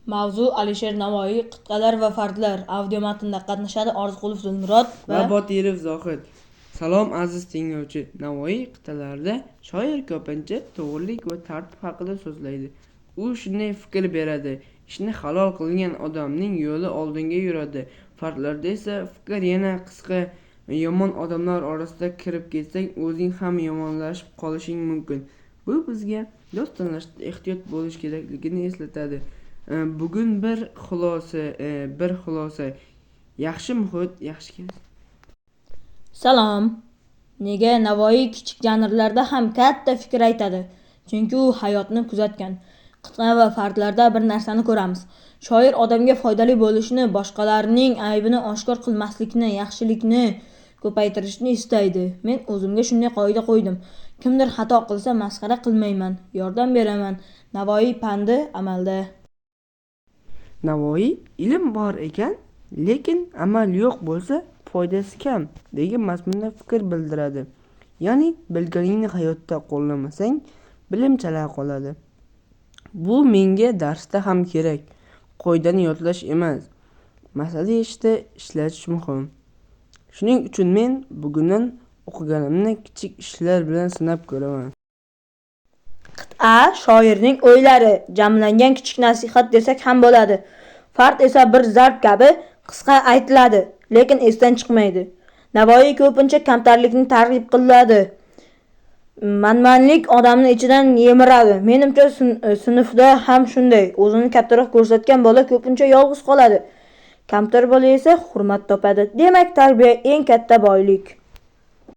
Mavzu Alisher Navoiy qit'alar va fardlar audio matnida qatnashadi Orziqulov Dilmurod va Botirov Zohid. Salom aziz tinglovchi. Navoiy qit'alarida shoir ko'pincha to'g'rilik va tartib haqida so'zlaydi. U shunday fikr beradi: ishni halol qilgan odamning yo'li oldinga yuradi. Fardlarda esa fikr yana qisqa: yomon odamlar orasiga kirib ketsang, o'zing ham yomonlashib qolishing mumkin. Bu bizga do'st tanlashda ehtiyot bo'lish kerakligini eslatadi. Bugun bir xulosa. Yaxshi muhit yaxshi keladi. Salom. Nega Navoiy kichik janrlarda ham katta fikr aytadi? Chunki u hayotni kuzatgan. Qit'a va fardlarda bir narsani ko'ramiz. Shoir odamga foydali bo'lishni, boshqalarning aybini oshkor qilmaslikni, yaxshilikni ko'paytirishni istaydi. Men o'zimga shunday qoida qo'ydim. Kimdir xato qilsa masxara qilmayman, yordam beraman. Navoiy pandi amalda. Navoiy ilm bor ekan, lekin amal yo'q bo'lsa foydasi kam degan mazmunda fikr bildiradi. Ya'ni bilganingni hayotda qo'llamasang, bilim chala qoladi. Bu menga darsda ham kerak. Qoidani yodlash emas, masala ishda ishlatish muhim. Shuning uchun men bugundan o'qiganimni kichik ishlar bilan sinab ko'raman. Qit'a shoirning o'ylari jamlangan kichik nasihat desak ham bo'ladi. Fard esa bir zarb kabi qisqa aytiladi, lekin esdan chiqmaydi. Navoiy ko'pincha kamtarlikni targ'ib qiladi. Manmanlik odamni ichidan yemiradi. Menimcha sinfda ham shunday. O'zini kattaroq ko'rsatgan bola ko'pincha yolg'iz qoladi. Kamtar bola esa hurmat topadi. Demak, tarbiya eng katta boylik.